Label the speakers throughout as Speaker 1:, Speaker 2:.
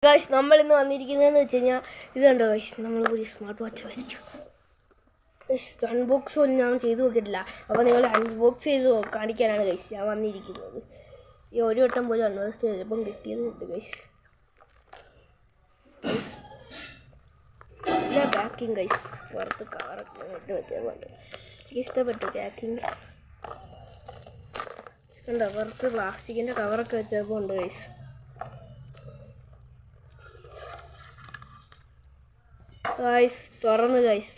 Speaker 1: Guys നമ്മളിന്ന് വന്നിരിക്കുന്നതെന്ന് വെച്ച് കഴിഞ്ഞാൽ ഇതുണ്ടോ ഗൈസ്, നമ്മൾ പുതിയ സ്മാർട്ട് വാച്ച് മേടിച്ചു. അൺബോക്സ് ഒന്നും ഞാൻ ചെയ്ത് നോക്കിയിട്ടില്ല. അപ്പോൾ നിങ്ങൾ അൺബോക്സ് ചെയ്ത് കാണിക്കാനാണ് ഗൈസ് ഞാൻ വന്നിരിക്കുന്നത്. ഈ ഒരു വട്ടം പോലും അൺബോക്സ് ചെയ്തപ്പം കിട്ടിയതുണ്ട് ഗൈസ്. എല്ലാ പാക്കിങ് ഗൈസ്, പുറത്ത് കവറൊക്കെ ഇട്ട് വെക്കാൻ പോലെ എനിക്ക് ഇഷ്ടപ്പെട്ടു പാക്കിങ്. കണ്ടോ, പുറത്ത് പ്ലാസ്റ്റിക്കിൻ്റെ കവറൊക്കെ വെച്ചപ്പോൾ ഉണ്ട് ഗൈസ്. തുറന്ന് ഗൈസ്,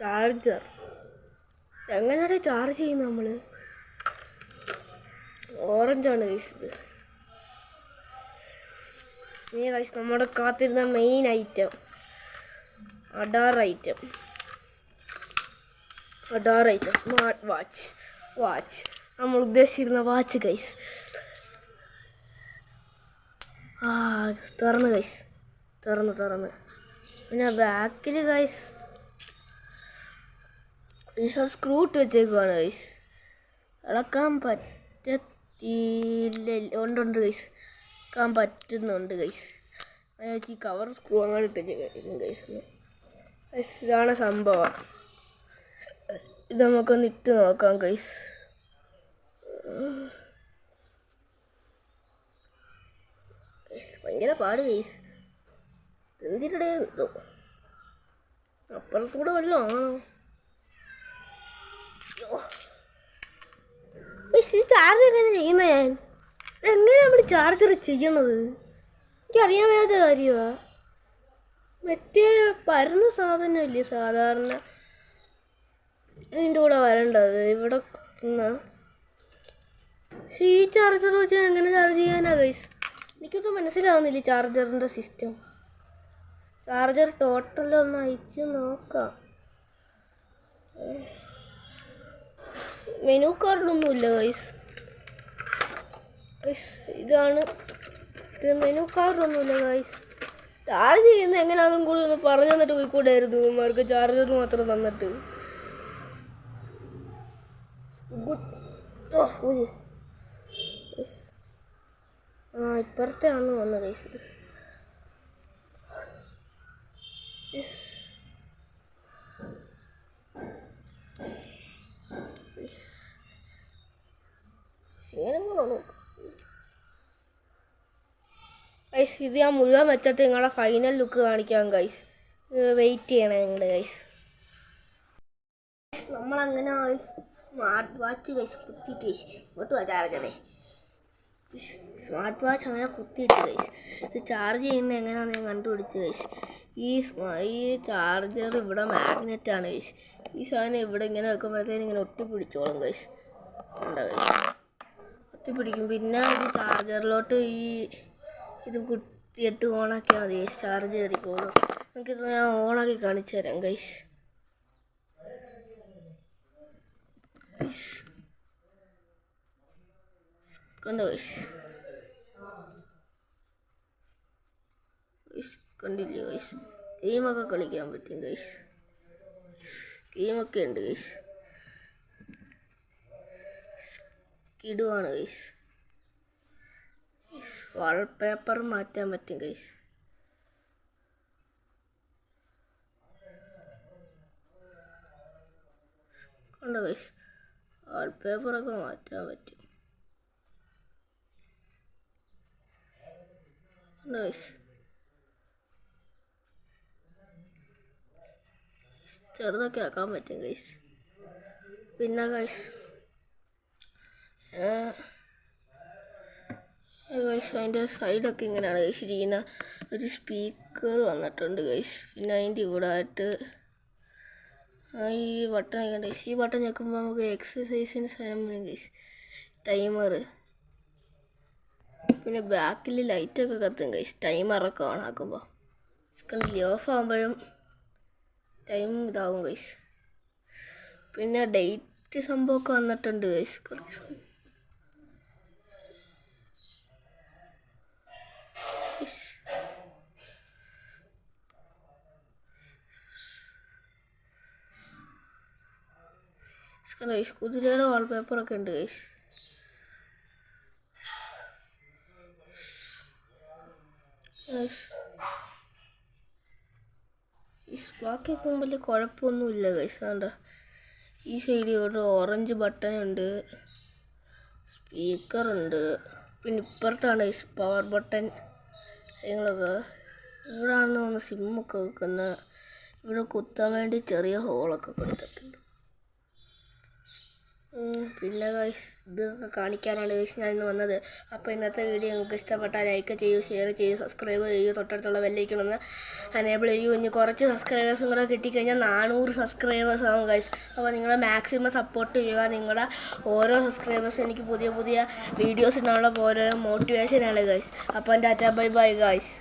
Speaker 1: ചാർജർ എങ്ങനെയാണ് ചാർജ് ചെയ്യുന്നത് നമ്മൾ? ഓറഞ്ചാണ് ഗൈസ് ഇത്. ഇനി ഗൈസ് നമ്മുടെ കാത്തിരുന്ന മെയിൻ ഐറ്റം അഡാർ ഐറ്റം സ്മാർട്ട് വാച്ച് നമ്മൾ ഉദ്ദേശിച്ചിരുന്ന വാച്ച് ഗൈസ്. തുറന്ന് ഗൈസ്, തുറന്ന് പിന്നെ ബാക്കിൽ ഗൈസ് സ്ക്രൂ ഇട്ട് വെച്ചേക്കുവാണ് ഗൈസ്. ഇളക്കാൻ പറ്റത്തില്ല, ഉണ്ട് ഗൈസ്, ഇളക്കാൻ പറ്റുന്നുണ്ട് ഗൈസ്. ഈ കവർ സ്ക്രൂ അങ്ങനെ ഇട്ടേക്കും ഗൈസ്. ഇതാണ് സംഭവം. ഇത് നമുക്കൊന്ന് ഇട്ട് നോക്കാം ഗൈസ്. ഭയങ്കര പാട് ഗൈസ്. എന്തിനിടെ എന്തോ അപ്പുറത്തൂടെ വല്ലതും ആണോ? ചാർജ് എങ്ങനെ ചെയ്യുന്നത്? ഞാൻ എങ്ങനെയാണ് നമ്മൾ ചാർജർ ചെയ്യണത്? എനിക്കറിയാൻ വയ്യാത്ത കാര്യമാണ്. മറ്റേ പരന്ന സാധനമില്ലേ സാധാരണ അതിൻ്റെ കൂടെ വരേണ്ടത് ഇവിടെ. ഈ ചാർജർ വെച്ച് എങ്ങനെ ചാർജ് ചെയ്യാനാ ഗൈസ്? എനിക്കൊന്നും മനസ്സിലാവുന്നില്ല ചാർജറിൻ്റെ സിസ്റ്റം. ചാർജർ ടോട്ടലൊന്ന് അയച്ച് നോക്കാം. മെനു കാർഡൊന്നുമില്ല ഗൈസ്. ഇതാണ് മെനു കാർഡൊന്നുമില്ല ഗൈസ്. ചാർജ് ചെയ്യുന്നത് എങ്ങനെയാണെന്നും കൂടി ഒന്ന് പറഞ്ഞു തന്നിട്ട് പോയിക്കൂടായിരുന്നു അവർക്ക്. ചാർജർ മാത്രം തന്നിട്ട് ഇപ്പുറത്തെ ആണെന്ന് വന്നത് ഗൈസ്. ഇത് ഞാൻ മുഴുവൻ വെച്ചിട്ട് നിങ്ങളെ ഫൈനൽ ലുക്ക് കാണിക്കാം ഗൈസ്. വെയിറ്റ് ചെയ്യണേ നിങ്ങൾ ഗൈസ്. നമ്മളങ്ങനെ സ്മാർട്ട് വാച്ച് ഗൈസ് കുത്തിയിട്ട് ഗൈസ് ഇങ്ങോട്ട് വാ ചാർജറേ. സ്മാർട്ട് വാച്ച് അങ്ങനെ കുത്തിയിട്ട് ഗൈസ് ഇത് ചാർജ് ചെയ്യുന്നത് എങ്ങനെയാണെന്ന് ഞാൻ കണ്ടുപിടിച്ച് ഗൈസ്. ഈ ചാർജർ ഇവിടെ മാഗ്നറ്റാണ് ഗൈസ്. ഈ സാധനം ഇവിടെ ഇങ്ങനെ വെക്കുമ്പോഴത്തേനും ഇങ്ങനെ ഒട്ടിപ്പിടിച്ചോളും ഗൈസ്. ഉണ്ടോ ഗൈസ്, ഒട്ടിപ്പിടിക്കും. പിന്നെ ഇത് ചാർജറിലോട്ട് ഇത് കുത്തിയിട്ട് ഓണാക്കിയാൽ മതി ഗൈസ്, ചാർജ് കയറിക്കോളും. നമുക്കിത് ഞാൻ ഓണാക്കി കാണിച്ചു തരാം ഗൈസ്. കണ്ടോ ഗൈസ്, കണ്ടില്ലേ ഗൈസ്? ഗെയിമൊക്കെ കളിക്കാൻ പറ്റും ഗൈസ്. ഗെയിമൊക്കെ ഉണ്ട് ഗൈസ്. കിടുവാണ് ഗൈസ്. വാൾപേപ്പർ മാറ്റാൻ പറ്റും ഗൈസ്. കണ്ടോ ഗൈസ്, വാൾപേപ്പറൊക്കെ മാറ്റാൻ പറ്റും. കണ്ടോ ഗൈസ്, ചെറുതൊക്കെ ആക്കാൻ പറ്റും ഗൈസ്. പിന്നെ ഗൈസ് അതിൻ്റെ സൈഡൊക്കെ ഇങ്ങനെയാണ് ഗൈസ് ഇരിക്കുന്ന. ഒരു സ്പീക്കർ വന്നിട്ടുണ്ട് ഗൈസ്. പിന്നെ അതിൻ്റെ ഇവിടെ ആയിട്ട് ഈ ബട്ടൺ ആയിക്കണ്ട ഗൈസ്. ഈ ബട്ടൺ ഞെക്കുമ്പോൾ നമുക്ക് എക്സസൈസിന് സാധനം വരും ഗൈസ്, ടൈമർ. പിന്നെ ബാക്കിൽ ലൈറ്റൊക്കെ കത്തും ഗൈസ് ടൈമറൊക്കെ ഓൺ ആക്കുമ്പോൾ. കണ്ടില്ലേ, ഓഫ് ആകുമ്പോഴും ടൈം ഇതാവും ഗൈസ്. പിന്നെ ഡേറ്റ് സംഭവമൊക്കെ വന്നിട്ടുണ്ട് ഗൈസ്. കുറച്ച് ഗൈസ് കുതിരയുടെ വാൾപേപ്പറൊക്കെ ഉണ്ട് ഗൈസ്. ഈ ബാക്കിയൊക്കെ വലിയ കുഴപ്പമൊന്നുമില്ല ഗൈസ്. വേണ്ട ഈ സൈഡിൽ ഒരു ഓറഞ്ച് ബട്ടൺ ഉണ്ട്, സ്പീക്കറുണ്ട്, പിന്നെ ഇപ്പുറത്താണ് ഗൈസ് പവർ ബട്ടൺ കാര്യങ്ങളൊക്കെ. ഇവിടെയാണ് ഒന്ന് സിമ്മൊക്കെ വെക്കുന്നത്. ഇവിടെ കുത്താൻ വേണ്ടി ചെറിയ ഹോളൊക്കെ കൊടുത്തിട്ടുണ്ട്. പിന്നെ ഗൈസ് ഇതൊക്കെ കാണിക്കാനാണ് ഗൈസ് ഞാൻ ഇന്ന് വന്നത്. അപ്പോൾ ഇന്നത്തെ വീഡിയോ നിങ്ങൾക്ക് ഇഷ്ടപ്പെട്ടാൽ ലൈക്ക് ചെയ്യൂ, ഷെയർ ചെയ്യൂ, സബ്സ്ക്രൈബ് ചെയ്യൂ, തൊട്ടടുത്തുള്ള ബെല്ലൈക്കണമെന്ന് എനേബിൾ ചെയ്യൂ. ഇനി കുറച്ച് സബ്സ്ക്രൈബേഴ്സും കൂടെ കിട്ടിക്കഴിഞ്ഞാൽ 400 സബ്സ്ക്രൈബേഴ്സ് ആവും ഗൈസ്. അപ്പോൾ നിങ്ങളെ മാക്സിമം സപ്പോർട്ട് ചെയ്യുക. നിങ്ങളുടെ ഓരോ സബ്സ്ക്രൈബേഴ്സും എനിക്ക് പുതിയ പുതിയ വീഡിയോസ് ഇടാനുള്ള ഓരോ മോട്ടിവേഷനാണ് ഗൈസ്. അപ്പോൾ ടാറ്റാ ബൈ ബൈ ഗൈസ്.